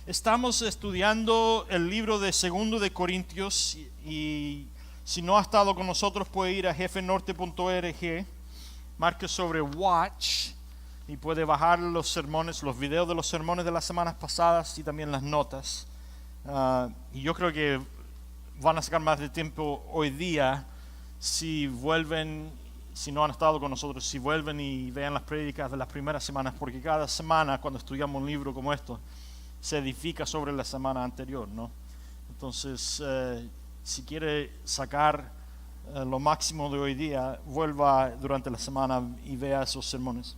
Estamos estudiando el libro de Segundo de Corintios y si no ha estado con nosotros puede ir a jefenorte.org, marque sobre Watch y puede bajar los sermones, los videos de los sermones de las semanas pasadas y también las notas. Y yo creo que van a sacar más de tiempo hoy día si vuelven, si no han estado con nosotros, si vuelven y vean las prédicas de las primeras semanas, porque cada semana cuando estudiamos un libro como esto se edifica sobre la semana anterior, ¿no? Entonces, si quiere sacar lo máximo de hoy día, vuelva durante la semana y vea esos sermones.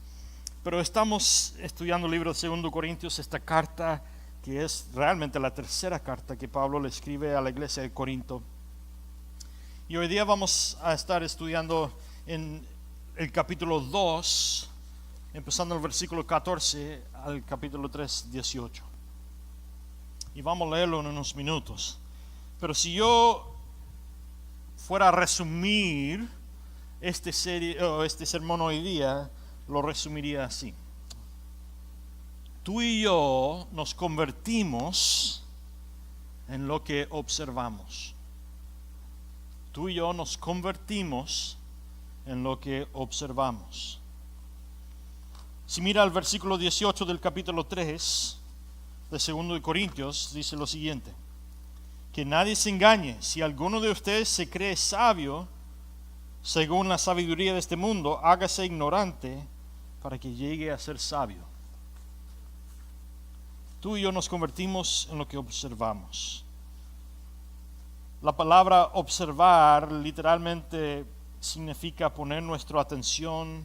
Pero estamos estudiando el libro de 2 Corintios, esta carta que es realmente la tercera carta que Pablo le escribe a la iglesia de Corinto. Y hoy día vamos a estar estudiando en el capítulo 2, empezando el versículo 14 al capítulo 3, 18. Y vamos a leerlo en unos minutos. Pero si yo fuera a resumir este sermón hoy día, lo resumiría así. Tú y yo nos convertimos en lo que observamos. Tú y yo nos convertimos en lo que observamos. Si mira el versículo 18 del capítulo 3 de 2 Corintios, dice lo siguiente: que nadie se engañe. Si alguno de ustedes se cree sabio, según la sabiduría de este mundo, hágase ignorante para que llegue a ser sabio. Tú y yo nos convertimos en lo que observamos. La palabra observar literalmente significa poner nuestra atención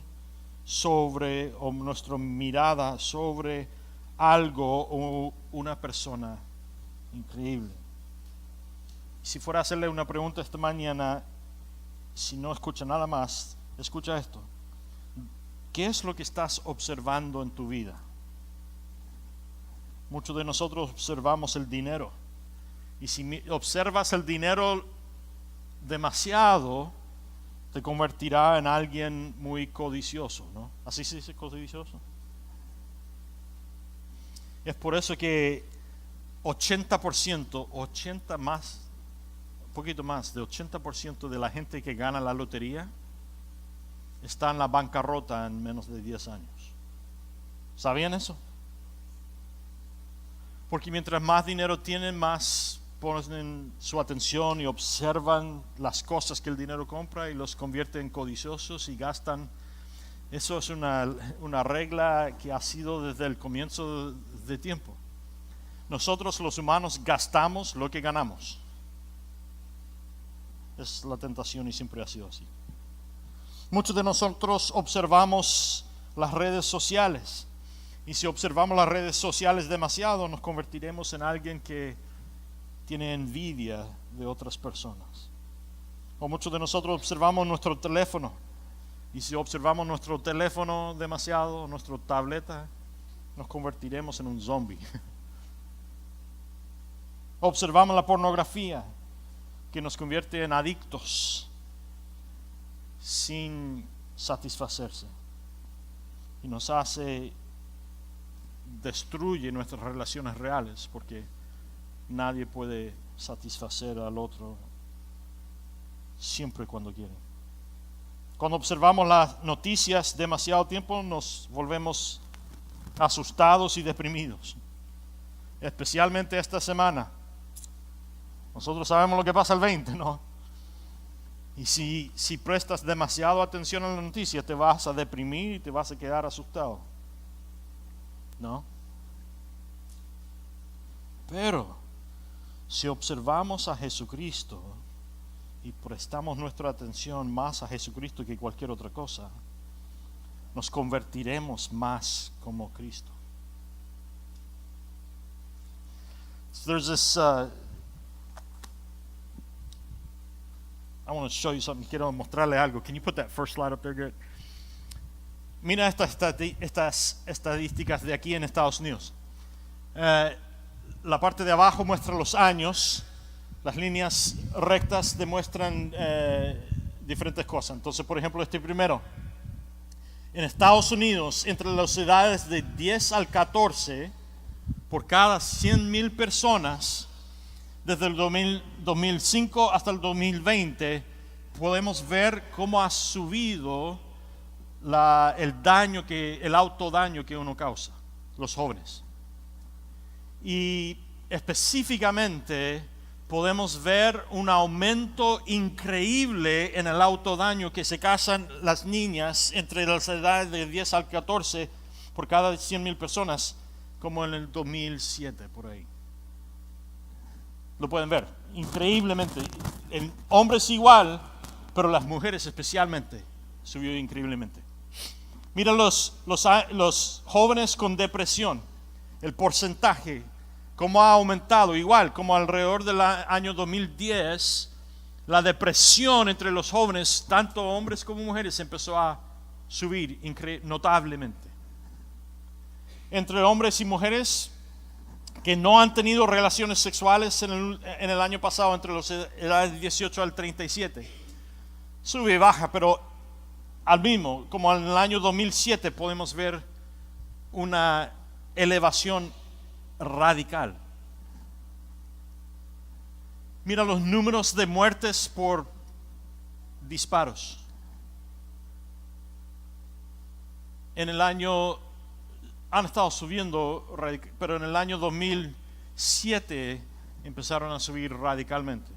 sobre, o nuestra mirada sobre algo o una persona. Increíble. Si fuera a hacerle una pregunta esta mañana, si no escucha nada más, escucha esto. ¿Qué es lo que estás observando en tu vida? Muchos de nosotros observamos el dinero. Y si observas el dinero demasiado, te convertirá en alguien muy codicioso, ¿no? ¿Así se dice, codicioso? Es por eso que 80% más, un poquito más de 80% de la gente que gana la lotería está en la bancarrota en menos de 10 años. ¿Sabían eso? Porque mientras más dinero tienen, más ponen su atención y observan las cosas que el dinero compra y los convierte en codiciosos y gastan. Eso es una regla que ha sido desde el comienzo de tiempo. Nosotros los humanos gastamos lo que ganamos. Es la tentación y siempre ha sido así. Muchos de nosotros observamos las redes sociales. Y si observamos las redes sociales demasiado, nos convertiremos en alguien que tiene envidia de otras personas. O muchos de nosotros observamos nuestro teléfono. Y si observamos nuestro teléfono demasiado, nuestra tableta, nos convertiremos en un zombie. Observamos la pornografía, que nos convierte en adictos sin satisfacerse. Y nos destruye nuestras relaciones reales, porque nadie puede satisfacer al otro siempre cuando quiere. Cuando observamos las noticias demasiado tiempo, nos volvemos asustados y deprimidos. Especialmente esta semana. Nosotros sabemos lo que pasa el 20, ¿no? Y si prestas demasiado atención a la noticia, te vas a deprimir y te vas a quedar asustado, ¿no? Pero si observamos a Jesucristo y prestamos nuestra atención más a Jesucristo que cualquier otra cosa, nos convertiremos más como Cristo. So there's this I want to show you something. Quiero mostrarle algo. Can you put that first slide up there, Garrett? Mira estas estadísticas de aquí en Estados Unidos. La parte de abajo muestra los años. Las líneas rectas demuestran diferentes cosas. Entonces, por ejemplo, primero. En Estados Unidos, entre las edades de 10 al 14, por cada 100,000 personas, desde el 2005 hasta el 2020, podemos ver cómo ha subido el autodaño que uno causa, los jóvenes. Y específicamente podemos ver un aumento increíble en el autodaño que se causan las niñas entre las edades de 10 al 14 por cada 100,000 personas, como en el 2007, por ahí. Lo pueden ver, increíblemente. En hombres igual, pero las mujeres especialmente, subió increíblemente. Mira los jóvenes con depresión, el porcentaje, cómo ha aumentado, igual como alrededor del año 2010, la depresión entre los jóvenes, tanto hombres como mujeres, empezó a subir notablemente. Entre hombres y mujeres que no han tenido relaciones sexuales en el año pasado, entre las edades de 18 al 37, sube y baja, pero al mismo, como en el año 2007, podemos ver una elevación radical. Mira los números de muertes por disparos. En el año han estado subiendo, pero en el año 2007 empezaron a subir radicalmente.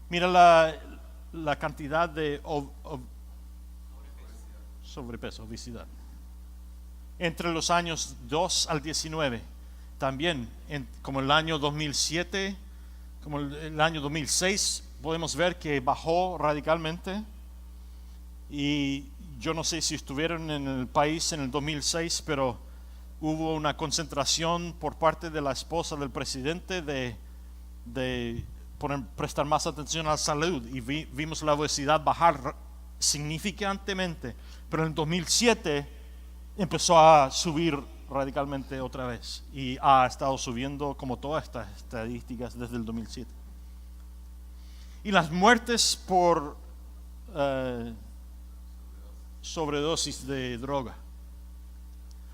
Mira la cantidad de sobrepeso, obesidad. Entre los años 2 al 19, también como el año 2007, como el año 2006, podemos ver que bajó radicalmente. Y yo no sé si estuvieron en el país en el 2006, pero hubo una concentración por parte de la esposa del presidente de prestar más atención a la salud, y vimos la obesidad bajar significantemente, pero en el 2007 empezó a subir radicalmente otra vez y ha estado subiendo como todas estas estadísticas desde el 2007. Y las muertes por sobredosis de droga.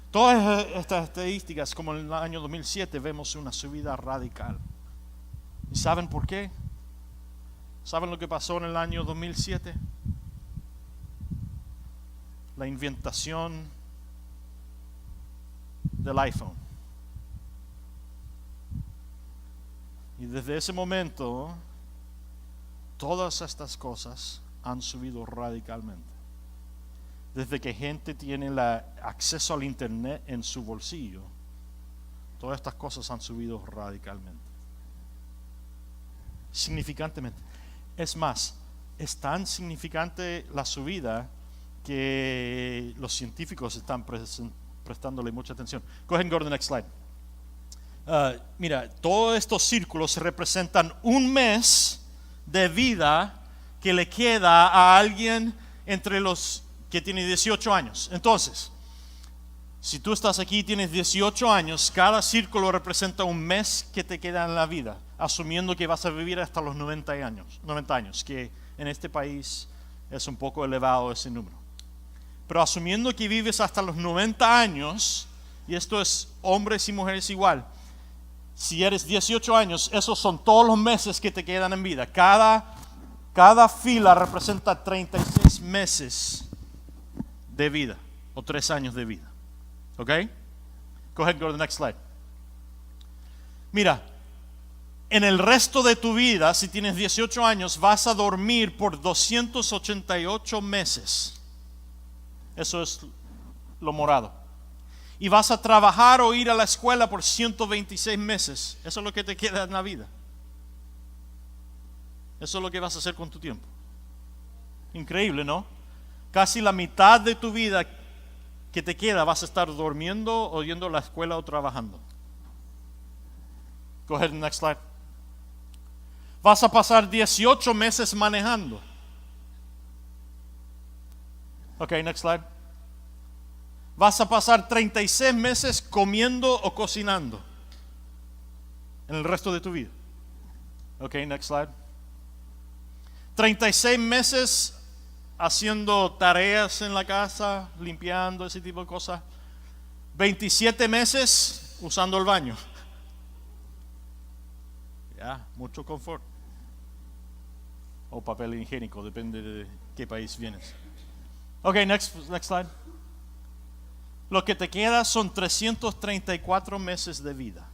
Todas estas estadísticas, como en el año 2007, vemos una subida radical. ¿Y saben por qué? ¿Saben lo que pasó en el año 2007? La inventación del iPhone. Y desde ese momento, todas estas cosas han subido radicalmente. Desde que gente tiene acceso al internet en su bolsillo, todas estas cosas han subido radicalmente, significantemente. Es más, es tan significante la subida que los científicos están prestándole mucha atención. Go ahead and go to the next slide. Mira, todos estos círculos representan un mes de vida que le queda a alguien entre los que tiene 18 años. Entonces, si tú estás aquí y tienes 18 años, cada círculo representa un mes que te queda en la vida, asumiendo que vas a vivir hasta los 90 años, que en este país es un poco elevado ese número. Pero asumiendo que vives hasta los 90 años, y esto es hombres y mujeres igual, si eres 18 años, esos son todos los meses que te quedan en vida. Cada fila representa 36 meses de vida, o 3 años de vida. ¿Ok? Go ahead and go to the next slide. Mira, en el resto de tu vida, si tienes 18 años, vas a dormir por 288 meses. Eso es lo morado. Y vas a trabajar o ir a la escuela por 126 meses. Eso es lo que te queda en la vida. Eso es lo que vas a hacer con tu tiempo. Increíble, ¿no? Casi la mitad de tu vida que te queda vas a estar durmiendo o yendo a la escuela o trabajando. Go ahead, next slide. Vas a pasar 18 meses manejando. Ok, next slide. Vas a pasar 36 meses comiendo o cocinando en el resto de tu vida. Ok, next slide. 36 meses haciendo tareas en la casa, limpiando, ese tipo de cosas. 27 meses usando el baño. Ya, mucho confort. O papel higiénico, depende de qué país vienes. Ok, next slide. Lo que te queda son 334 meses de vida.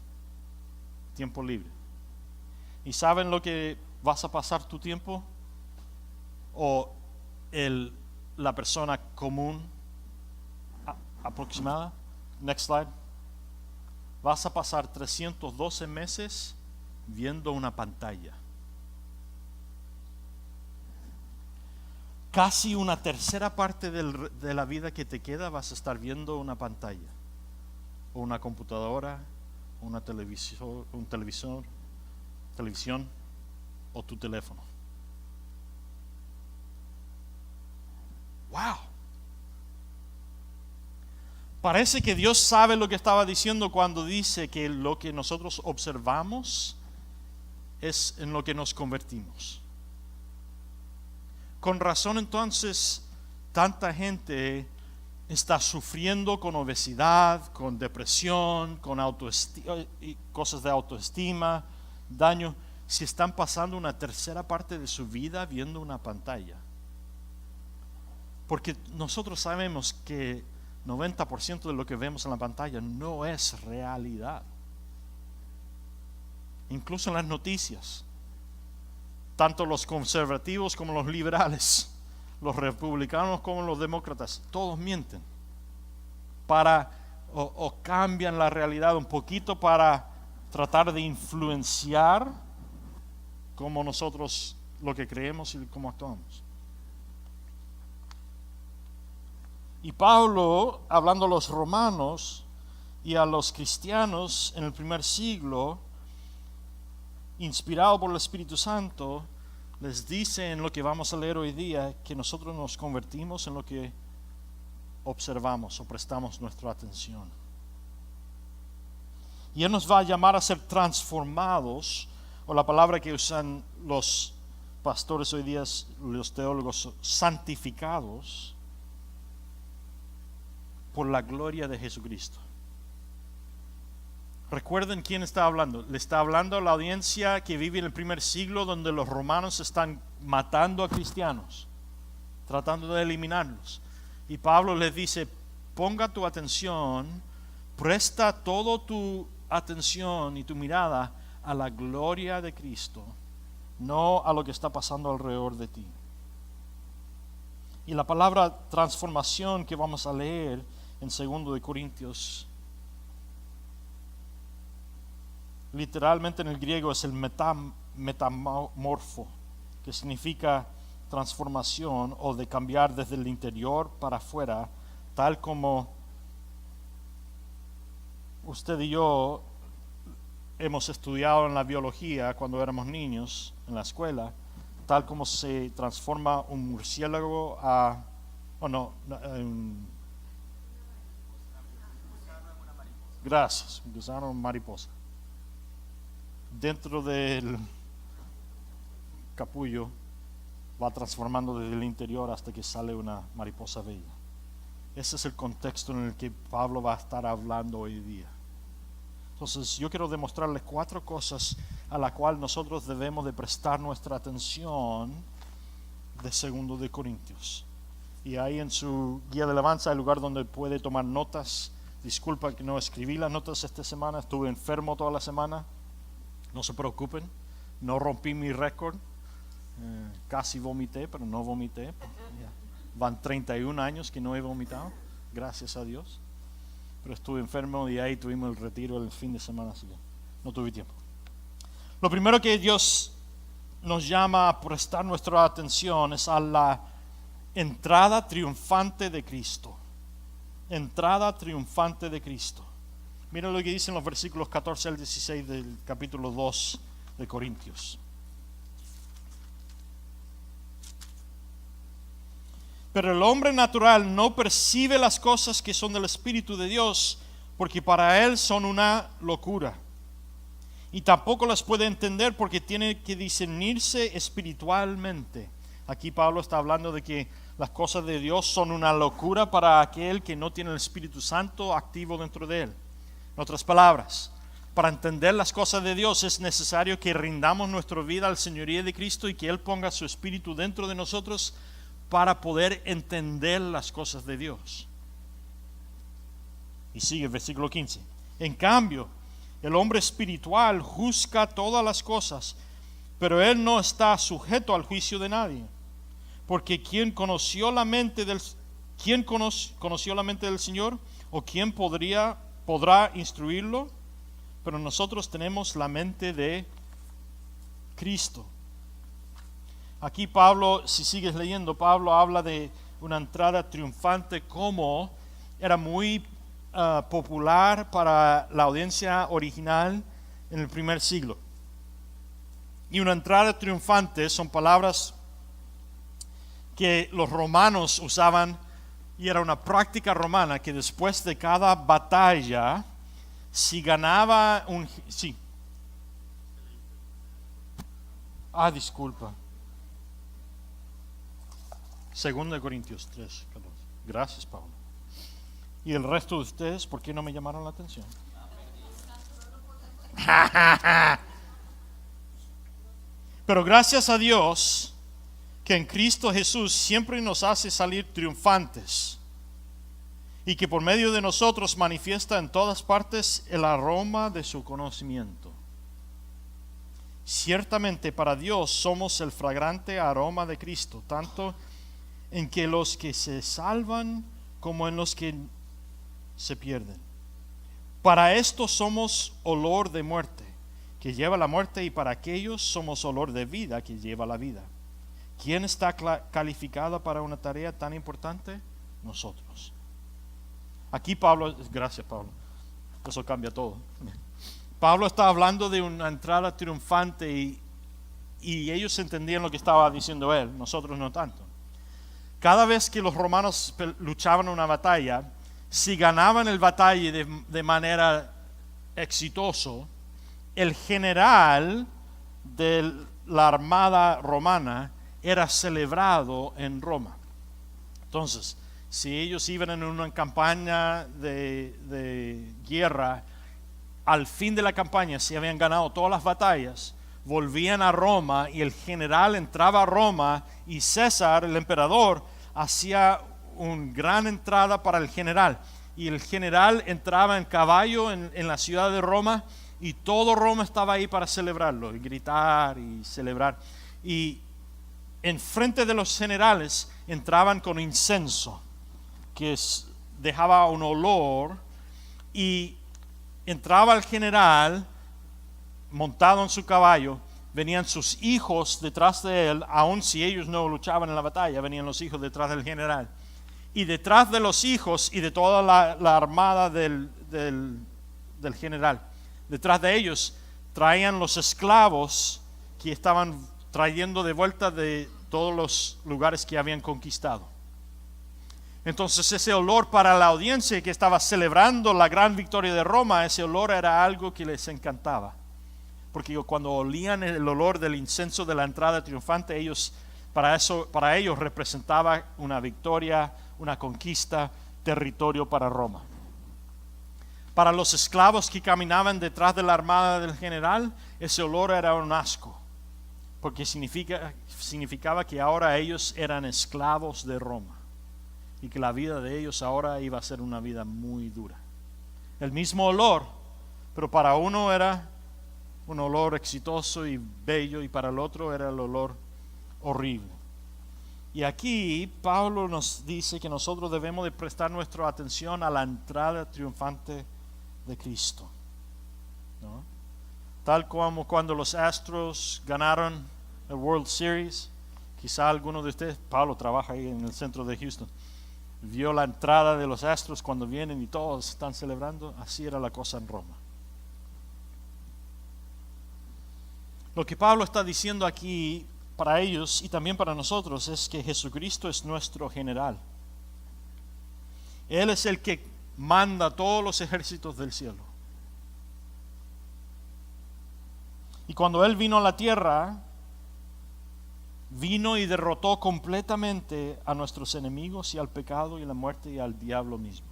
Tiempo libre. ¿Y saben lo que vas a pasar tu tiempo? O la persona común aproximada. Next slide. Vas a pasar 312 meses viendo una pantalla. Casi una tercera parte de la vida que te queda vas a estar viendo una pantalla, o una computadora, una televisión, televisión o tu teléfono. Wow. Parece que Dios sabe lo que estaba diciendo cuando dice que lo que nosotros observamos es en lo que nos convertimos. Con razón entonces tanta gente está sufriendo con obesidad, con depresión, con cosas de autoestima, daño, si están pasando una tercera parte de su vida viendo una pantalla. Porque nosotros sabemos que 90% de lo que vemos en la pantalla no es realidad. Incluso en las noticias. Tanto los conservativos como los liberales, los republicanos como los demócratas, todos mienten o cambian la realidad un poquito para tratar de influenciar como nosotros lo que creemos y cómo actuamos. Y Pablo, hablando a los romanos y a los cristianos en el primer siglo, inspirado por el Espíritu Santo, les dice en lo que vamos a leer hoy día que nosotros nos convertimos en lo que observamos o prestamos nuestra atención. Y Él nos va a llamar a ser transformados, o la palabra que usan los pastores hoy día, los teólogos, santificados por la gloria de Jesucristo. Recuerden quién está hablando. Le está hablando a la audiencia que vive en el primer siglo, donde los romanos están matando a cristianos, tratando de eliminarlos. Y Pablo les dice, ponga tu atención, presta toda tu atención y tu mirada a la gloria de Cristo, no a lo que está pasando alrededor de ti. Y la palabra transformación que vamos a leer en 2 de Corintios, literalmente en el griego es el metamorfo, que significa transformación o de cambiar desde el interior para afuera, tal como usted y yo hemos estudiado en la biología cuando éramos niños en la escuela, tal como se transforma un murciélago a, gracias, un gusano en mariposa. Dentro del capullo va transformando desde el interior hasta que sale una mariposa bella. Ese es el contexto en el que Pablo va a estar hablando hoy día. Entonces yo quiero demostrarles 4 cosas a las cuales nosotros debemos de prestar nuestra atención de 2 de Corintios. Y ahí en su guía de alabanza hay lugar donde puede tomar notas. Disculpa que no escribí las notas esta semana, estuve enfermo toda la semana. No se preocupen, no rompí mi récord. Casi vomité, pero no vomité. Van 31 años que no he vomitado, gracias a Dios. Pero estuve enfermo y ahí tuvimos el retiro el fin de semana, así que no tuve tiempo. Lo primero que Dios nos llama a prestar nuestra atención es a la entrada triunfante de Cristo. Entrada triunfante de Cristo. Miren lo que dicen los versículos 14 al 16 del capítulo 2 de Corintios. Pero el hombre natural no percibe las cosas que son del Espíritu de Dios, porque para él son una locura. Y tampoco las puede entender porque tiene que discernirse espiritualmente. Aquí Pablo está hablando de que las cosas de Dios son una locura para aquel que no tiene el Espíritu Santo activo dentro de él. En otras palabras, para entender las cosas de Dios es necesario que rindamos nuestra vida al señorío de Cristo y que Él ponga su Espíritu dentro de nosotros para poder entender las cosas de Dios. Y sigue el versículo 15. En cambio, el hombre espiritual juzga todas las cosas, pero él no está sujeto al juicio de nadie. Porque ¿quién conoció la mente del Señor? ¿O quién podrá instruirlo? Pero nosotros tenemos la mente de Cristo. Aquí Pablo, si sigues leyendo, Pablo habla de una entrada triunfante como era muy popular para la audiencia original en el primer siglo. Y una entrada triunfante son palabras que los romanos usaban y era una práctica romana que después de cada batalla, si ganaba un... Sí. Disculpa. 2 Corintios 3, 14. Gracias, Pablo. Y el resto de ustedes, ¿por qué no me llamaron la atención? Pero gracias a Dios que en Cristo Jesús siempre nos hace salir triunfantes y que por medio de nosotros manifiesta en todas partes el aroma de su conocimiento. Ciertamente para Dios somos el fragante aroma de Cristo, tanto en que los que se salvan como en los que se pierden. Para esto somos olor de muerte, que lleva la muerte, y para aquellos somos olor de vida, que lleva la vida. ¿Quién está calificado para una tarea tan importante? Nosotros. Aquí Pablo, gracias Pablo, eso cambia todo. Pablo está hablando de una entrada triunfante y ellos entendían lo que estaba diciendo él, nosotros no tanto. Cada vez que los romanos luchaban una batalla, si ganaban el batalla de manera exitosa, el general de la armada romana era celebrado en Roma. Entonces, si ellos iban en una campaña de guerra, al fin de la campaña, si habían ganado todas las batallas, volvían a Roma y el general entraba a Roma y César, el emperador, hacía una gran entrada para el general. Y el general entraba en caballo en la ciudad de Roma y todo Roma estaba ahí para celebrarlo y gritar y celebrar. Y enfrente de los generales entraban con incienso que dejaba un olor, y entraba el general montado en su caballo, venían sus hijos detrás de él, aun si ellos no luchaban en la batalla, venían los hijos detrás del general, y detrás de los hijos y de toda la armada del general, detrás de ellos traían los esclavos que estaban trayendo de vuelta de todos los lugares que habían conquistado. Entonces ese olor para la audiencia que estaba celebrando la gran victoria de Roma, ese olor era algo que les encantaba. Porque cuando olían el olor del incienso de la entrada triunfante, para ellos representaba una victoria, una conquista, territorio para Roma. Para los esclavos que caminaban detrás de la armada del general, ese olor era un asco, porque significaba que ahora ellos eran esclavos de Roma y que la vida de ellos ahora iba a ser una vida muy dura. El mismo olor, pero para uno era un olor exitoso y bello y para el otro era el olor horrible. Y aquí Pablo nos dice que nosotros debemos de prestar nuestra atención a la entrada triunfante de Cristo, ¿no? Tal como cuando los Astros ganaron el World Series, quizá alguno de ustedes, Pablo trabaja ahí en el centro de Houston, vio la entrada de los Astros cuando vienen y todos están celebrando. Así era la cosa en Roma. Lo que Pablo está diciendo aquí para ellos y también para nosotros es que Jesucristo es nuestro general. Él es el que manda todos los ejércitos del cielo. Y cuando Él vino a la tierra, vino y derrotó completamente a nuestros enemigos y al pecado y a la muerte y al diablo mismo.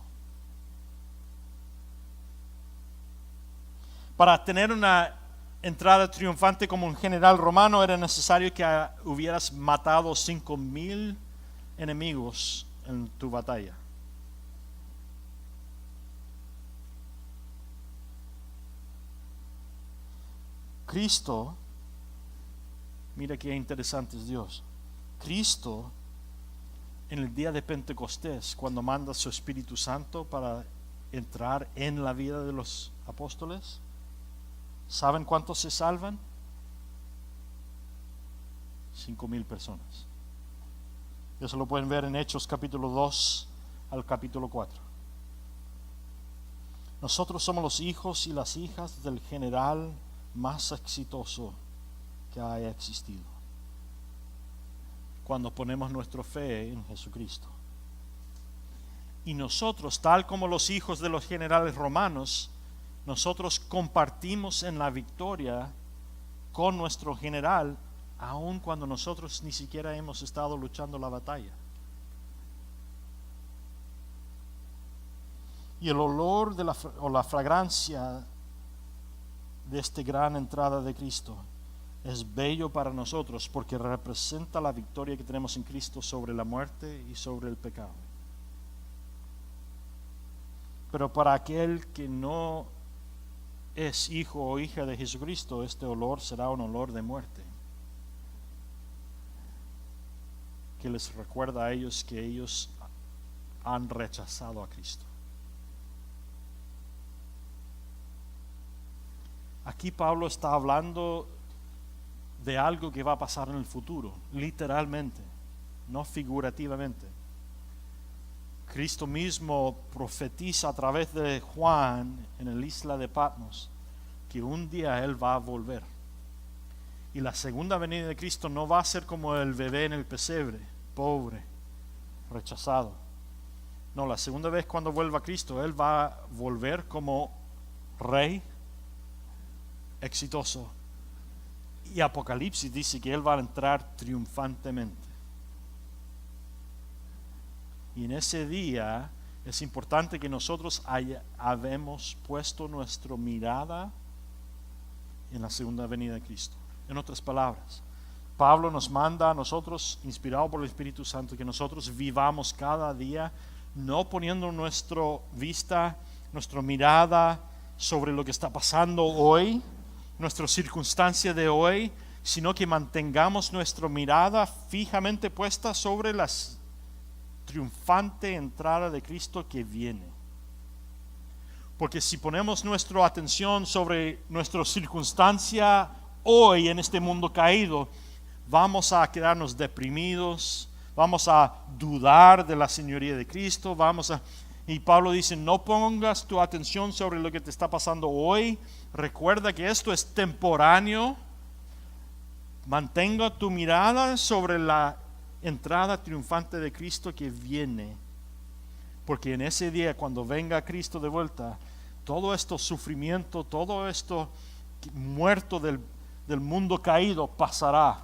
Para tener una entrada triunfante como un general romano era necesario que hubieras matado 5,000 enemigos en tu batalla. Cristo, mira qué interesante es Dios. Cristo, en el día de Pentecostés, cuando manda su Espíritu Santo para entrar en la vida de los apóstoles, ¿saben cuántos se salvan? 5,000 personas. Eso lo pueden ver en Hechos capítulo 2 al capítulo 4. Nosotros somos los hijos y las hijas del general más exitoso que haya existido, cuando ponemos nuestra fe en Jesucristo. Y nosotros, tal como los hijos de los generales romanos, nosotros compartimos en la victoria con nuestro general, aun cuando nosotros ni siquiera hemos estado luchando la batalla. Y el olor de la fragancia de esta gran entrada de Cristo es bello para nosotros, porque representa la victoria que tenemos en Cristo sobre la muerte y sobre el pecado. Pero para aquel que no es hijo o hija de Jesucristo, este olor será un olor de muerte, que les recuerda a ellos que ellos han rechazado a Cristo. Aquí Pablo está hablando de algo que va a pasar en el futuro, literalmente, no figurativamente. Cristo mismo profetiza a través de Juan en la isla de Patmos que un día Él va a volver. Y la segunda venida de Cristo no va a ser como el bebé en el pesebre, pobre, rechazado. No, la segunda vez cuando vuelva Cristo, Él va a volver como rey exitoso. Y Apocalipsis dice que Él va a entrar triunfantemente. Y en ese día es importante que nosotros habemos puesto nuestra mirada en la segunda venida de Cristo. En otras palabras, Pablo nos manda a nosotros, inspirado por el Espíritu Santo, que nosotros vivamos cada día no poniendo nuestra vista, nuestra mirada sobre lo que está pasando hoy, nuestra circunstancia de hoy, sino que mantengamos nuestra mirada fijamente puesta sobre la triunfante entrada de Cristo que viene. Porque si ponemos nuestra atención sobre nuestra circunstancia hoy en este mundo caído, vamos a quedarnos deprimidos, vamos a dudar de la señoría de Cristo, y Pablo dice, no pongas tu atención sobre lo que te está pasando hoy, recuerda que esto es temporáneo, mantenga tu mirada sobre la entrada triunfante de Cristo que viene, porque en ese día cuando venga Cristo de vuelta, todo esto sufrimiento, todo esto muerto del mundo caído pasará,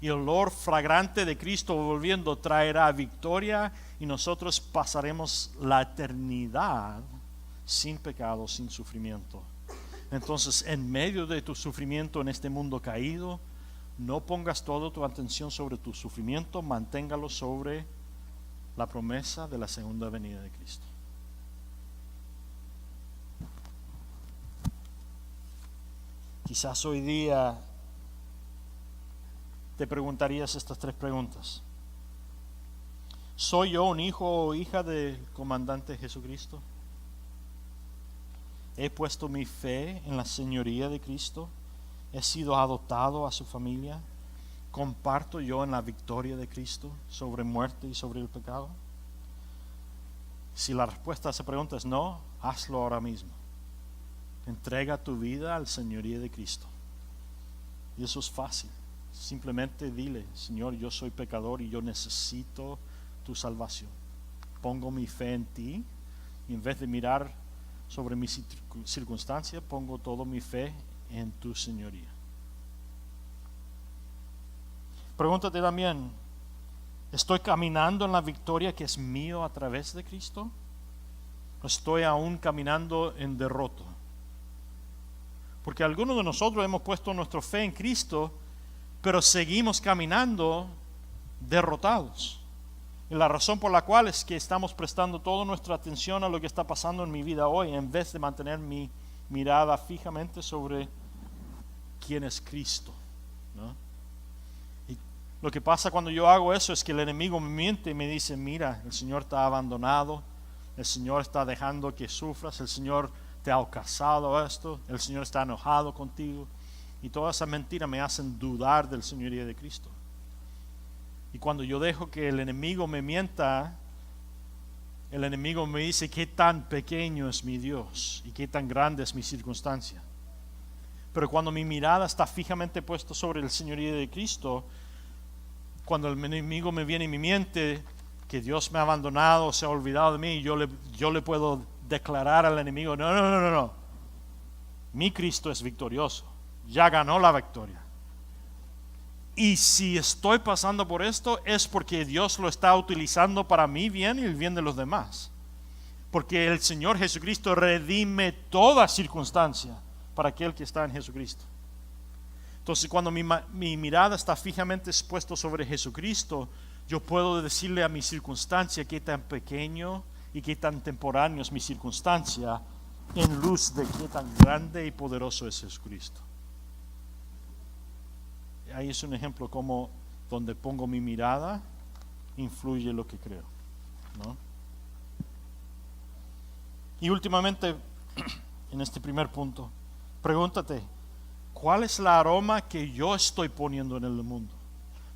y el olor fragrante de Cristo volviendo traerá victoria, y nosotros pasaremos la eternidad sin pecado, sin sufrimiento. Entonces, en medio de tu sufrimiento en este mundo caído, no pongas toda tu atención sobre tu sufrimiento, manténgalo sobre la promesa de la segunda venida de Cristo. Quizás hoy día te preguntarías estas 3 preguntas. ¿Soy yo un hijo o hija del comandante Jesucristo? ¿He puesto mi fe en la señoría de Cristo? ¿He sido adoptado a su familia? ¿Comparto yo en la victoria de Cristo sobre muerte y sobre el pecado? Si la respuesta a esa pregunta es no, hazlo ahora mismo. Entrega tu vida al señoría de Cristo. Y eso es fácil. Simplemente dile, Señor, yo soy pecador y yo necesito tu salvación. Pongo mi fe en ti, y en vez de mirar sobre mi circunstancia, pongo toda mi fe en tu señoría. Pregúntate también, ¿estoy caminando en la victoria que es mío a través de Cristo? ¿O estoy aún caminando en derrota? Porque algunos de nosotros hemos puesto nuestra fe en Cristo, pero seguimos caminando derrotados. Y la razón por la cual es que estamos prestando toda nuestra atención a lo que está pasando en mi vida hoy, en vez de mantener mi mirada fijamente sobre quién es Cristo, ¿no? Y lo que pasa cuando yo hago eso es que el enemigo me miente y me dice, mira, el Señor te ha abandonado, el Señor está dejando que sufras, el Señor te ha causado esto, el Señor está enojado contigo. Y todas esas mentiras me hacen dudar del señorío de Cristo. Y cuando yo dejo que el enemigo me mienta, el enemigo me dice qué tan pequeño es mi Dios y qué tan grande es mi circunstancia. Pero cuando mi mirada está fijamente puesta sobre el señorío de Cristo, cuando el enemigo me viene y me miente que Dios me ha abandonado, se ha olvidado de mí, yo le puedo declarar al enemigo, no. Mi Cristo es victorioso, ya ganó la victoria. Y si estoy pasando por esto es porque Dios lo está utilizando para mi bien y el bien de los demás. Porque el Señor Jesucristo redime toda circunstancia para aquel que está en Jesucristo. Entonces cuando mi mirada está fijamente expuesta sobre Jesucristo, yo puedo decirle a mi circunstancia qué tan pequeño y qué tan temporáneo es mi circunstancia en luz de qué tan grande y poderoso es Jesucristo. Ahí es un ejemplo como donde pongo mi mirada influye lo que creo, ¿no? Y últimamente, en este primer punto, pregúntate, ¿cuál es el aroma que yo estoy poniendo en el mundo?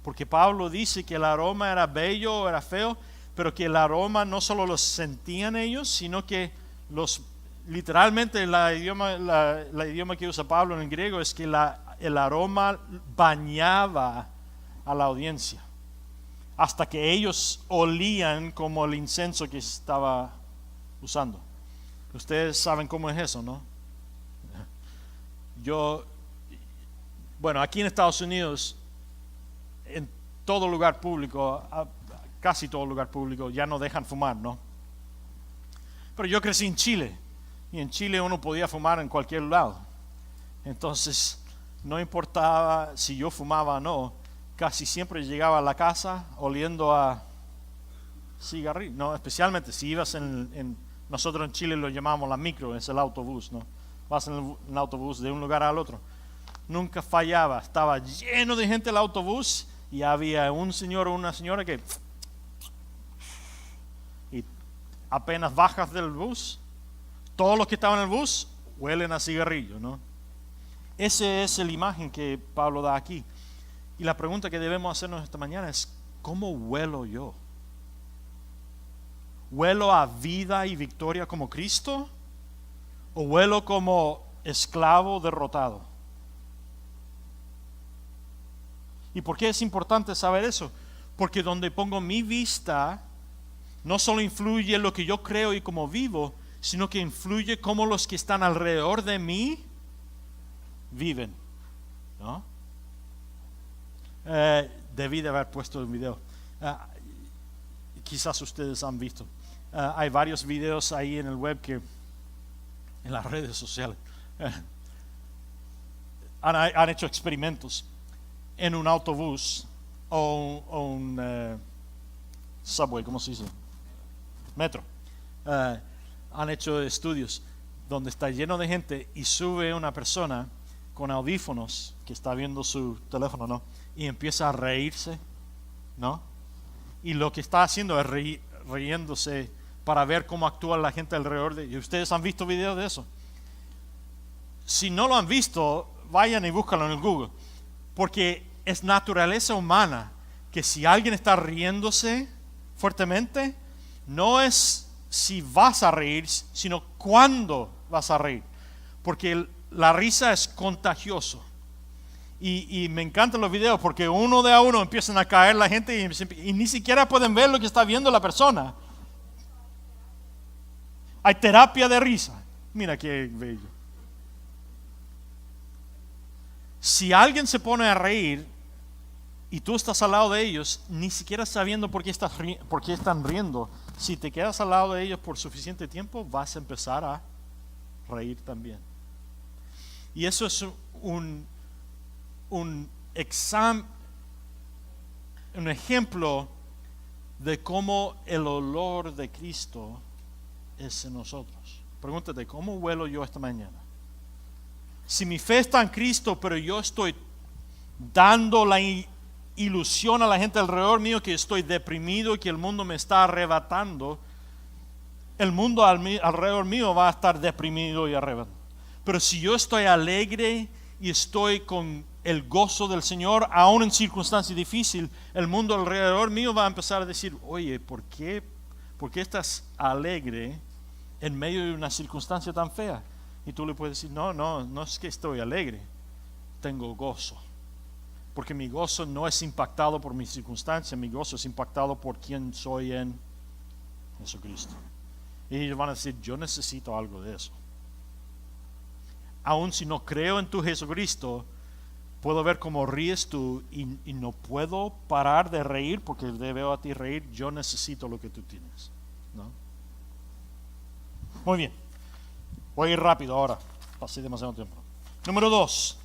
Porque Pablo dice que el aroma era bello, era feo, pero que el aroma no solo lo sentían ellos, sino que literalmente el idioma que usa Pablo en el griego es que el aroma bañaba a la audiencia, hasta que ellos olían como el incienso que estaba usando. Ustedes saben cómo es eso, ¿no? Aquí en Estados Unidos, en todo lugar público, casi todo lugar público, ya no dejan fumar, ¿no? Pero yo crecí en Chile, y en Chile uno podía fumar en cualquier lado. Entonces, no importaba si yo fumaba o no, casi siempre llegaba a la casa oliendo a cigarrillo, no, especialmente si ibas nosotros en Chile lo llamamos la micro, es el autobús, ¿no? Vas en el autobús de un lugar al otro. Nunca fallaba, estaba lleno de gente el autobús y había un señor o una señora que y apenas bajas del bus, todos los que estaban en el bus huelen a cigarrillo, ¿no? Esa es la imagen que Pablo da aquí. Y la pregunta que debemos hacernos esta mañana es, ¿cómo huelo yo? ¿Huelo a vida y victoria como Cristo? ¿O huelo como esclavo derrotado? ¿Y por qué es importante saber eso? Porque donde pongo mi vista, no solo influye lo que yo creo y cómo vivo, sino que influye cómo los que están alrededor de mí viven, ¿no? Debí de haber puesto el video. Quizás ustedes han visto. Hay varios videos ahí en el web en las redes sociales. Han hecho experimentos en un autobús o un subway, ¿cómo se dice? Metro. Han hecho estudios donde está lleno de gente y sube una persona con audífonos que está viendo su teléfono, ¿no? Y empieza a reírse, ¿no? Y lo que está haciendo es riéndose para ver cómo actúa la gente alrededor de ellos. ¿Ustedes han visto videos de eso? Si no lo han visto, vayan y búscalo en el Google. Porque es naturaleza humana que si alguien está riéndose fuertemente, no es si vas a reír, sino cuándo vas a reír. Porque la risa es contagioso. Y me encantan los videos porque uno de a uno empiezan a caer la gente y ni siquiera pueden ver lo que está viendo la persona. Hay terapia de risa. Mira qué bello. Si alguien se pone a reír, y tú estás al lado de ellos, ni siquiera sabiendo por qué están riendo, si te quedas al lado de ellos por suficiente tiempo, vas a empezar a reír también. Y eso es un ejemplo de cómo el olor de Cristo es en nosotros. Pregúntate, ¿cómo huelo yo esta mañana? Si mi fe está en Cristo, pero yo estoy dando la ilusión a la gente alrededor mío que estoy deprimido y que el mundo me está arrebatando, el mundo alrededor mío va a estar deprimido y arrebatado. Pero si yo estoy alegre y estoy con el gozo del Señor, aún en circunstancias difíciles, el mundo alrededor mío va a empezar a decir, oye, ¿por qué estás alegre en medio de una circunstancia tan fea? Y tú le puedes decir, no es que estoy alegre, tengo gozo. Porque mi gozo no es impactado por mis circunstancias, mi gozo es impactado por quien soy en Jesucristo. Y ellos van a decir, yo necesito algo de eso. Aun si no creo en tu Jesucristo, puedo ver cómo ríes tú y no puedo parar de reír porque te veo a ti reír. Yo necesito lo que tú tienes, ¿no? Muy bien, voy a ir rápido ahora, pasé demasiado tiempo. Número 2,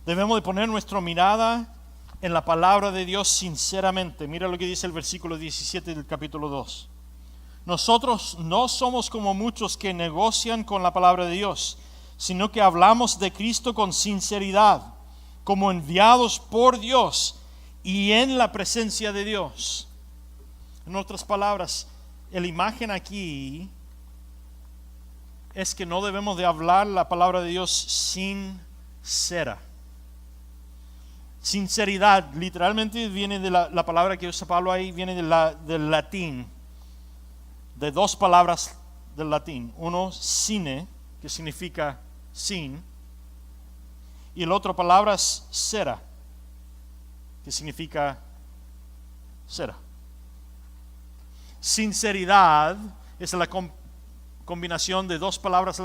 debemos de poner nuestra mirada en la palabra de Dios sinceramente. Mira lo que dice el versículo 17 del capítulo 2. Nosotros no somos como muchos que negocian con la palabra de Dios, sino que hablamos de Cristo con sinceridad, como enviados por Dios y en la presencia de Dios. En otras palabras, la imagen aquí es que no debemos de hablar la palabra de Dios sincera. Sinceridad, literalmente viene de la palabra que usa Pablo ahí, viene del latín, de dos palabras del latín. Uno, sine, que significa sin, y la otra palabra es cera, que significa cera. Sinceridad es la combinación de dos palabras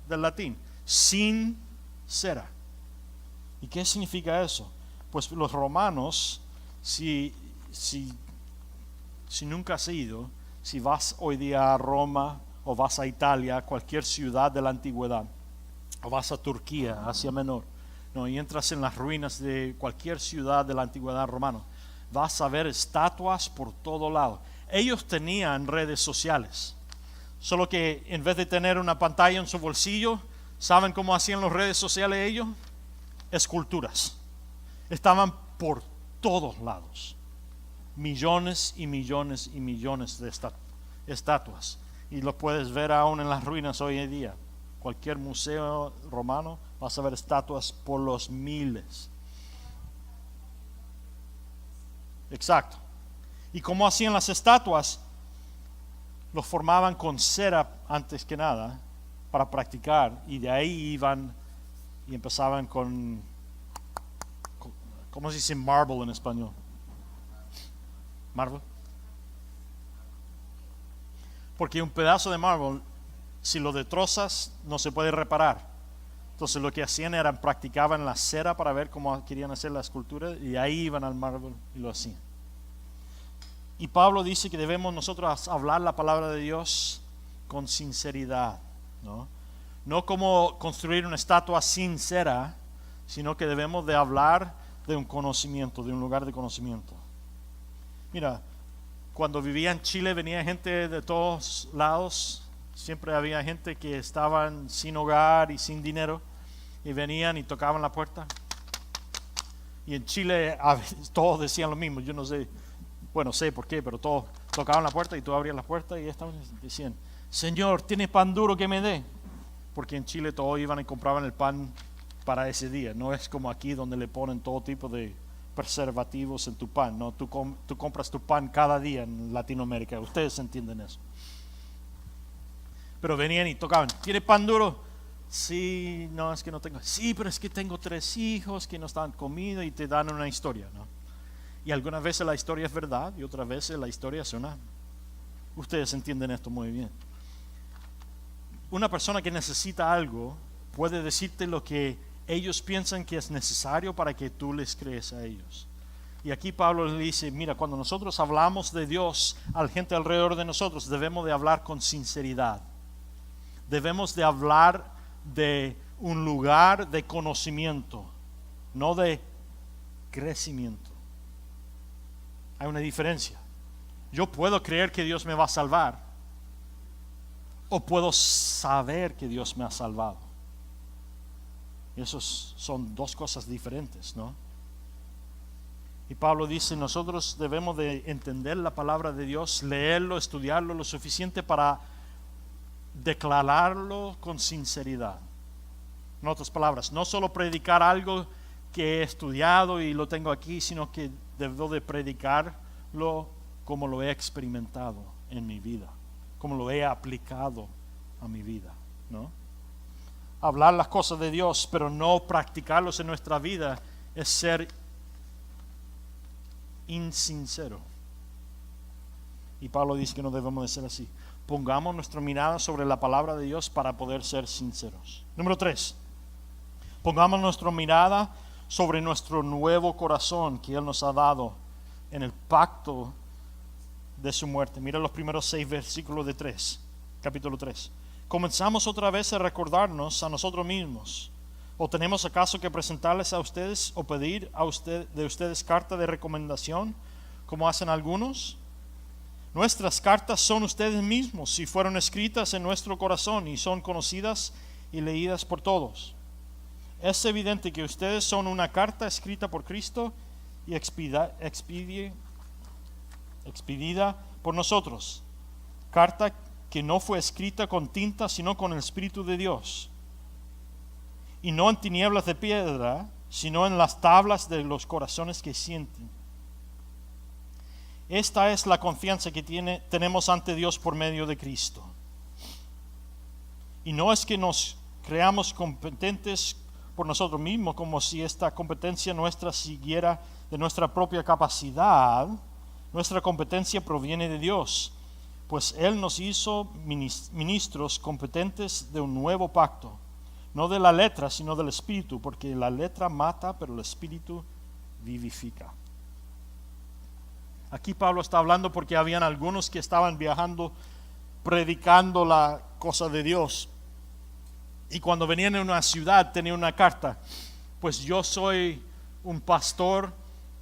del latín, sin cera. ¿Y qué significa eso? Pues los romanos, si nunca has ido, si vas hoy día a Roma o vas a Italia, cualquier ciudad de la antigüedad, o vas a Turquía, Asia Menor, ¿no? Y entras en las ruinas de cualquier ciudad de la antigüedad romana, vas a ver estatuas por todo lado. Ellos tenían redes sociales, solo que en vez de tener una pantalla en su bolsillo, ¿saben cómo hacían las redes sociales ellos? Esculturas. Estaban por todos lados. Millones y millones y millones de estatuas. Y lo puedes ver aún en las ruinas hoy en día. Cualquier museo romano vas a ver estatuas por los miles. Exacto. ¿Y cómo hacían las estatuas? Los formaban con cera antes que nada para practicar, y de ahí iban y empezaban con ¿cómo se dice marble en español? Marble. Porque un pedazo de mármol, si lo destrozas, no se puede reparar. Entonces lo que hacían era practicaban la cera para ver cómo querían hacer la escultura, y ahí iban al mármol y lo hacían. Y Pablo dice que debemos nosotros hablar la palabra de Dios con sinceridad, ¿no? No como construir una estatua sin cera, sino que debemos de hablar de un conocimiento, de un lugar de conocimiento. Mira, cuando vivía en Chile venía gente de todos lados. Siempre había gente que estaban sin hogar y sin dinero, y venían y tocaban la puerta. Y en Chile todos decían lo mismo. Yo no sé, bueno, sé por qué, pero todos tocaban la puerta y tú abrías la puerta y estaban decían, Señor, ¿tienes pan duro que me dé? Porque en Chile todos iban y compraban el pan para ese día. No es como aquí donde le ponen todo tipo de preservativos en tu pan, ¿no? Tú compras tu pan cada día en Latinoamérica. Ustedes entienden eso. Pero venían y tocaban, ¿tiene pan duro? Sí, no, es que no tengo. Sí, pero es que tengo 3 hijos que no están comidos, y te dan una historia, ¿no? Y algunas veces la historia es verdad y otras veces la historia es una. Ustedes entienden esto muy bien. Una persona que necesita algo puede decirte lo que ellos piensan que es necesario para que tú les crees a ellos. Y aquí Pablo le dice, mira, cuando nosotros hablamos de Dios a la gente alrededor de nosotros, debemos de hablar con sinceridad. Debemos de hablar de un lugar de conocimiento, no de crecimiento. Hay una diferencia. Yo puedo creer que Dios me va a salvar, o puedo saber que Dios me ha salvado. Esos son dos cosas diferentes, ¿no? Y Pablo dice, nosotros debemos de entender la palabra de Dios, leerlo, estudiarlo lo suficiente para declararlo con sinceridad. En otras palabras, no solo predicar algo que he estudiado y lo tengo aquí, sino que debo de predicarlo como lo he experimentado en mi vida, como lo he aplicado a mi vida, ¿no? Hablar las cosas de Dios, pero no practicarlos en nuestra vida, es ser insincero. Y Pablo dice que no debemos de ser así. Pongamos nuestra mirada sobre la palabra de Dios para poder ser sinceros. Número 3. Pongamos nuestra mirada sobre nuestro nuevo corazón que Él nos ha dado en el pacto de su muerte. Mira los primeros 6 versículos de capítulo 3. Comenzamos otra vez a recordarnos a nosotros mismos. ¿O tenemos acaso que presentarles a ustedes o pedir de ustedes carta de recomendación, como hacen algunos? Nuestras cartas son ustedes mismos, si fueron escritas en nuestro corazón y son conocidas y leídas por todos. Es evidente que ustedes son una carta escrita por Cristo y expedida por nosotros. Carta que no fue escrita con tinta, sino con el Espíritu de Dios. Y no en tinieblas de piedra, sino en las tablas de los corazones que sienten. Esta es la confianza que tenemos ante Dios por medio de Cristo. Y no es que nos creamos competentes por nosotros mismos, como si esta competencia nuestra siguiera de nuestra propia capacidad. Nuestra competencia proviene de Dios, pues Él nos hizo ministros competentes de un nuevo pacto, no de la letra, sino del Espíritu, porque la letra mata, pero el Espíritu vivifica. Aquí Pablo está hablando porque habían algunos que estaban viajando predicando la cosa de Dios. Y cuando venían a una ciudad tenían una carta. Pues yo soy un pastor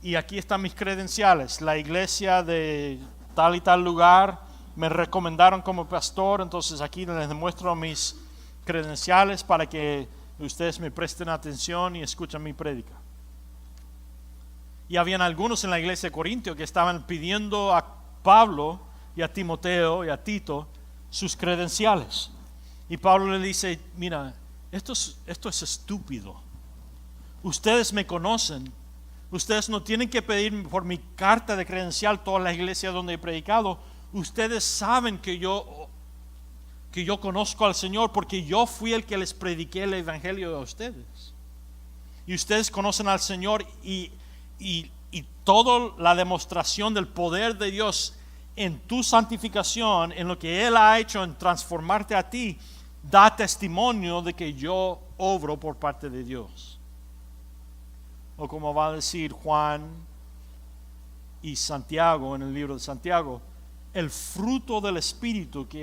y aquí están mis credenciales. La iglesia de tal y tal lugar me recomendaron como pastor, entonces aquí les demuestro mis credenciales para que ustedes me presten atención y escuchen mi prédica. Y habían algunos en la iglesia de Corintio que estaban pidiendo a Pablo y a Timoteo y a Tito sus credenciales. Y Pablo le dice, mira, esto es estúpido. Ustedes me conocen. Ustedes no tienen que pedir por mi carta de credencial todas las iglesias donde he predicado. Ustedes saben que yo conozco al Señor porque yo fui el que les prediqué el evangelio a ustedes. Y ustedes conocen al Señor y toda la demostración del poder de Dios en tu santificación, en lo que Él ha hecho en transformarte a ti, da testimonio de que yo obro por parte de Dios. O como va a decir Juan y Santiago en el libro de Santiago, el fruto del Espíritu que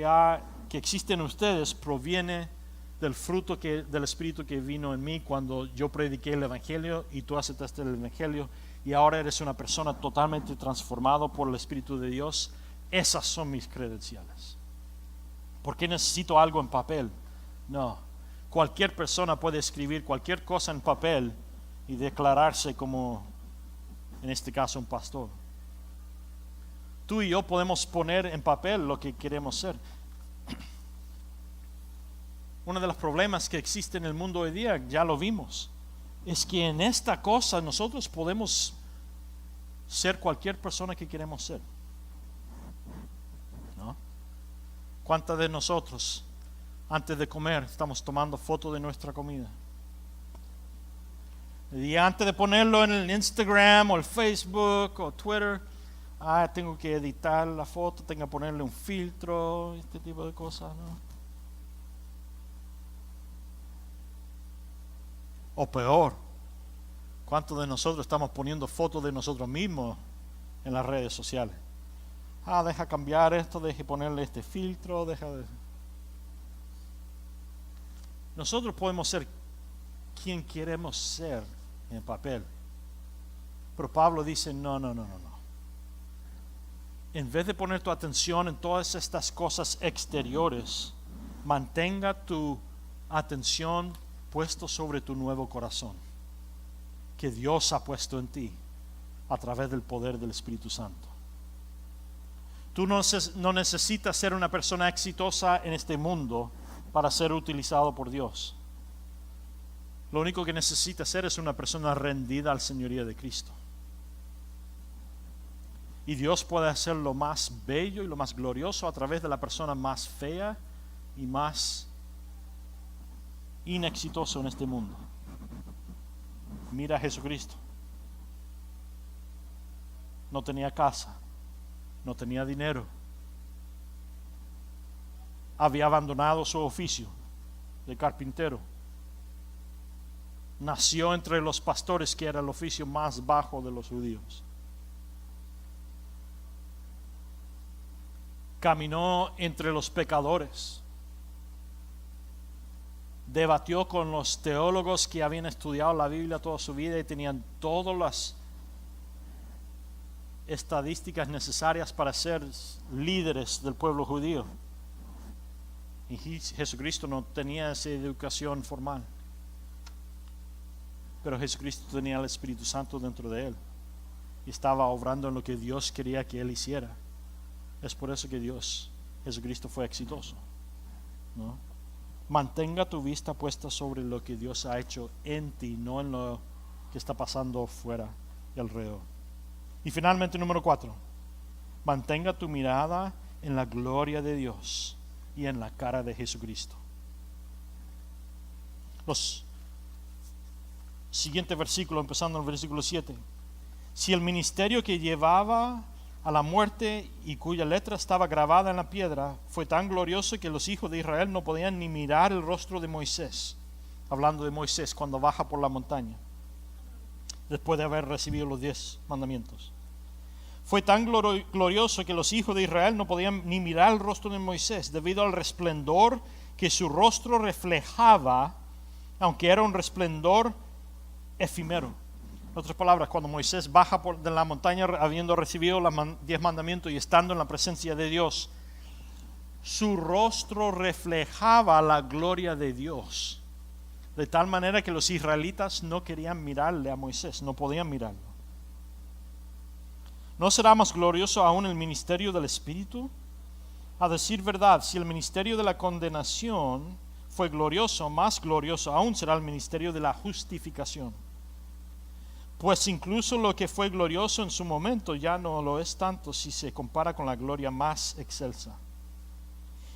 existe en ustedes proviene del fruto del Espíritu que vino en mí cuando yo prediqué el Evangelio y tú aceptaste el Evangelio y ahora eres una persona totalmente transformada por el Espíritu de Dios. Esas son mis credenciales. ¿Por qué necesito algo en papel? No, cualquier persona puede escribir cualquier cosa en papel y declararse como, en este caso, un pastor. Tú y yo podemos poner en papel lo que queremos ser. Uno de los problemas que existe en el mundo hoy día, ya lo vimos, es que en esta cosa nosotros podemos ser cualquier persona que queremos ser, ¿no? ¿Cuántas de nosotros antes de comer estamos tomando fotos de nuestra comida? Y antes de ponerlo en el Instagram o el Facebook o Twitter, tengo que editar la foto, tengo que ponerle un filtro, este tipo de cosas, ¿no? O peor, ¿cuántos de nosotros estamos poniendo fotos de nosotros mismos en las redes sociales? Deja cambiar esto, deja ponerle este filtro, Nosotros podemos ser quien queremos ser en papel. Pero Pablo dice, no. En vez de poner tu atención en todas estas cosas exteriores, mantenga tu atención puesto sobre tu nuevo corazón, que Dios ha puesto en ti a través del poder del Espíritu Santo. Tú no necesitas ser una persona exitosa en este mundo para ser utilizado por Dios. Lo único que necesitas ser es una persona rendida al señorío de Cristo. Y Dios puede hacer lo más bello y lo más glorioso a través de la persona más fea y más inexitosa en este mundo. Mira a Jesucristo. No tenía casa, no tenía dinero. Había abandonado su oficio de carpintero. Nació entre los pastores, que era el oficio más bajo de los judíos. Caminó entre los pecadores. Debatió con los teólogos que habían estudiado la Biblia toda su vida y tenían todas las estadísticas necesarias para ser líderes del pueblo judío. Y Jesucristo no tenía esa educación formal. Pero Jesucristo tenía el Espíritu Santo dentro de él. Y estaba obrando en lo que Dios quería que él hiciera. Es por eso que Jesucristo fue exitoso, ¿no? Mantenga tu vista puesta sobre lo que Dios ha hecho en ti, no en lo que está pasando fuera y alrededor. Y finalmente, número 4, mantenga tu mirada en la gloria de Dios y en la cara de Jesucristo. Los siguientes versículos, empezando en el versículo 7. Si el ministerio que llevaba a la muerte y cuya letra estaba grabada en la piedra fue tan glorioso que los hijos de Israel no podían ni mirar el rostro de Moisés, hablando de Moisés cuando baja por la montaña después de haber recibido los 10 mandamientos. Fue tan glorioso que los hijos de Israel no podían ni mirar el rostro de Moisés debido al resplendor que su rostro reflejaba, aunque era un resplendor efímero. En otras palabras, cuando Moisés baja de la montaña habiendo recibido los 10 mandamientos y estando en la presencia de Dios, su rostro reflejaba la gloria de Dios, de tal manera que los israelitas no querían mirarle a Moisés, no podían mirarlo. ¿No será más glorioso aún el ministerio del Espíritu? A decir verdad, si el ministerio de la condenación fue glorioso, más glorioso aún será el ministerio de la justificación. Pues incluso lo que fue glorioso en su momento ya no lo es tanto si se compara con la gloria más excelsa.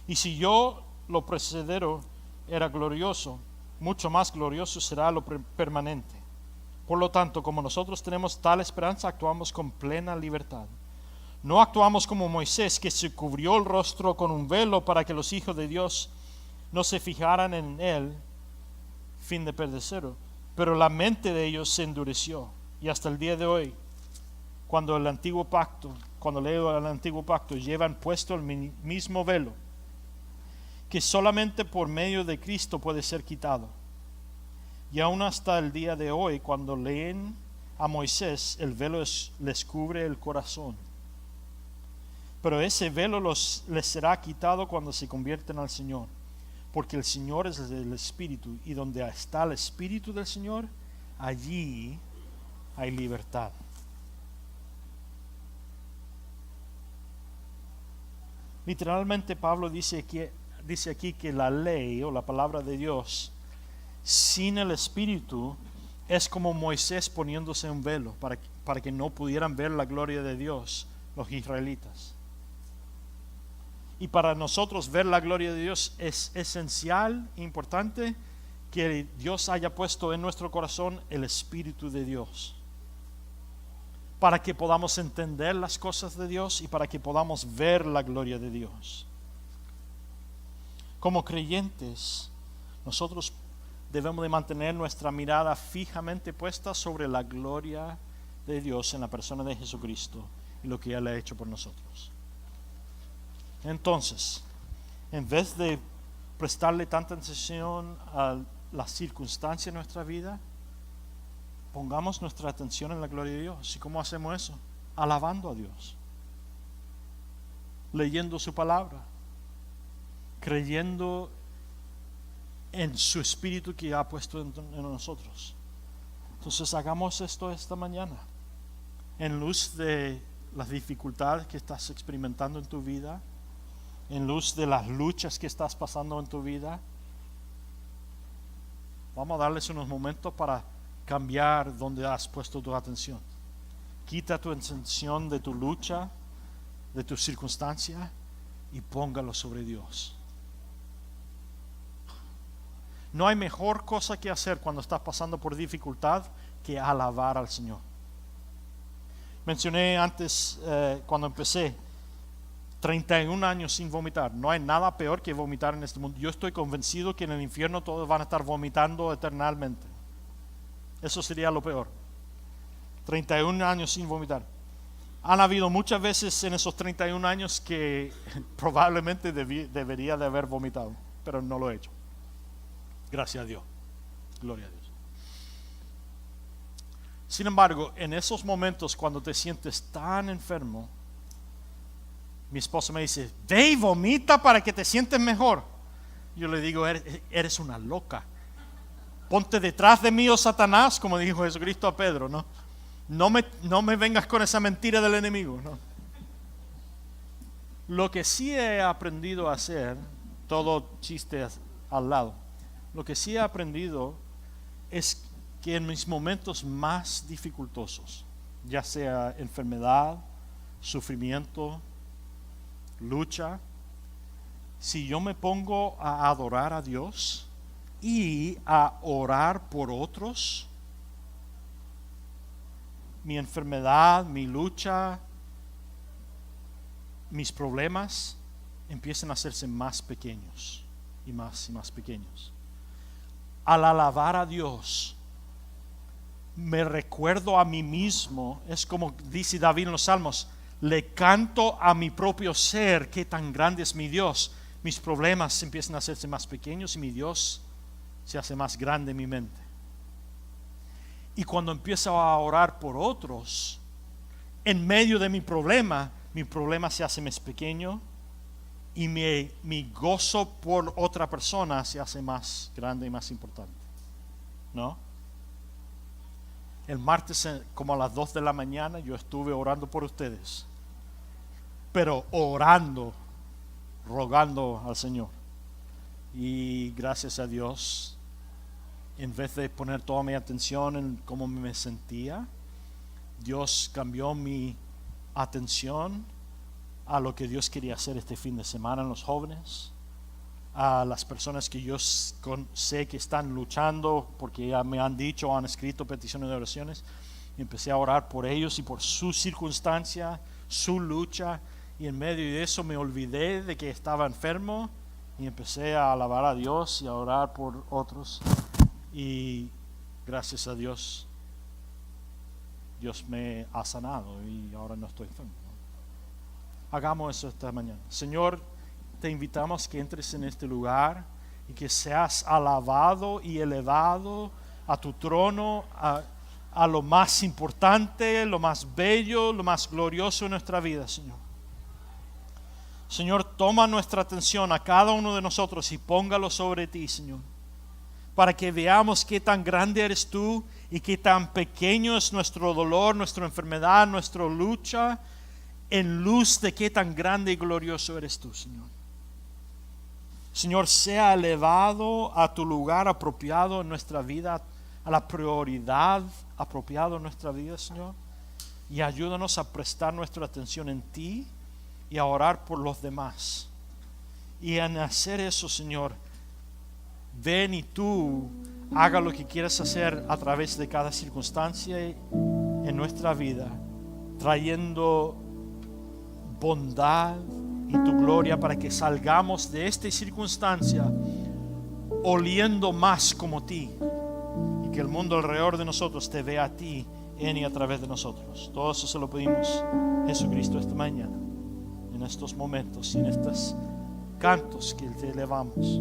Y si yo lo precedero era glorioso, mucho más glorioso será lo permanente. Por lo tanto, como nosotros tenemos tal esperanza, actuamos con plena libertad. No actuamos como Moisés, que se cubrió el rostro con un velo para que los hijos de Dios no se fijaran en él, fin de perecero. Pero la mente de ellos se endureció. Y hasta el día de hoy, cuando leo el Antiguo Pacto, llevan puesto el mismo velo, que solamente por medio de Cristo puede ser quitado. Y aún hasta el día de hoy, cuando leen a Moisés, el velo les cubre el corazón. Pero ese velo les será quitado cuando se convierten al Señor. Porque el Señor es el Espíritu, y donde está el Espíritu del Señor, allí hay libertad. Literalmente Pablo dice aquí que la ley o la palabra de Dios sin el Espíritu es como Moisés poniéndose un velo para que no pudieran ver la gloria de Dios los israelitas. Y para nosotros ver la gloria de Dios es esencial, importante, que Dios haya puesto en nuestro corazón el Espíritu de Dios, para que podamos entender las cosas de Dios y para que podamos ver la gloria de Dios. Como creyentes, nosotros debemos de mantener nuestra mirada fijamente puesta sobre la gloria de Dios en la persona de Jesucristo y lo que Él ha hecho por nosotros. Entonces, en vez de prestarle tanta atención a las circunstancias de nuestra vida, pongamos nuestra atención en la gloria de Dios. ¿Y cómo hacemos eso? Alabando a Dios, leyendo su palabra, creyendo en su espíritu que ha puesto en nosotros. Entonces hagamos esto esta mañana, en luz de las dificultades que estás experimentando en tu vida, en luz de las luchas que estás pasando en tu vida. Vamos a darles unos momentos para cambiar donde has puesto tu atención. Quita tu atención de tu lucha, de tu circunstancia, y póngalo sobre Dios. No hay mejor cosa que hacer cuando estás pasando por dificultad que alabar al Señor. Mencioné antes, cuando empecé, 31 años sin vomitar. No hay nada peor que vomitar en este mundo. Yo estoy convencido que en el infierno todos van a estar vomitando eternamente. Eso sería lo peor. 31 años sin vomitar. Han habido muchas veces en esos 31 años que probablemente debería de haber vomitado, pero no lo he hecho. Gracias a Dios. Gloria a Dios. Sin embargo, en esos momentos cuando te sientes tan enfermo, mi esposa me dice, ve y vomita para que te sientes mejor. Yo le digo, eres una loca. Ponte detrás de mí, oh Satanás, como dijo Jesucristo a Pedro, ¿no? No me vengas con esa mentira del enemigo, ¿no? Lo que sí he aprendido a hacer, todo chiste al lado, lo que sí he aprendido es que en mis momentos más dificultosos, ya sea enfermedad, sufrimiento, lucha, si yo me pongo a adorar a Dios y a orar por otros, mi enfermedad, mi lucha, mis problemas empiezan a hacerse más pequeños y más pequeños. Al alabar a Dios, me recuerdo a mí mismo, es como dice David en los Salmos, le canto a mi propio ser qué tan grande es mi Dios. Mis problemas empiezan a hacerse más pequeños y mi Dios se hace más grande en mi mente. Y cuando empiezo a orar por otros, en medio de mi problema se hace más pequeño y mi gozo por otra persona se hace más grande y más importante. ¿No? El martes, como a las 2 de la mañana, yo estuve orando por ustedes. Pero orando, rogando al Señor. Y gracias a Dios, en vez de poner toda mi atención en cómo me sentía, Dios cambió mi atención a lo que Dios quería hacer este fin de semana en los jóvenes, a las personas que yo sé que están luchando porque ya me han dicho o han escrito peticiones de oraciones. Y empecé a orar por ellos y por su circunstancia, su lucha, y en medio de eso me olvidé de que estaba enfermo y empecé a alabar a Dios y a orar por otros. Y gracias a Dios, Dios me ha sanado y ahora no estoy enfermo. Hagamos eso esta mañana. Señor, te invitamos que entres en este lugar y que seas alabado y elevado a tu trono, a lo más importante, lo más bello, lo más glorioso de nuestra vida, Señor. Señor, toma nuestra atención a cada uno de nosotros y póngalo sobre ti, Señor, para que veamos qué tan grande eres tú y qué tan pequeño es nuestro dolor, nuestra enfermedad, nuestra lucha, en luz de qué tan grande y glorioso eres tú, Señor. Señor, sea elevado a tu lugar apropiado en nuestra vida, a la prioridad apropiada en nuestra vida, Señor, y ayúdanos a prestar nuestra atención en ti y a orar por los demás. Y en hacer eso, Señor, ven y tú haga lo que quieras hacer a través de cada circunstancia en nuestra vida, trayendo bondad y tu gloria para que salgamos de esta circunstancia oliendo más como ti, y que el mundo alrededor de nosotros te vea a ti en y a través de nosotros. Todo eso se lo pedimos Jesucristo esta mañana, en estos momentos y en estos cantos que te elevamos.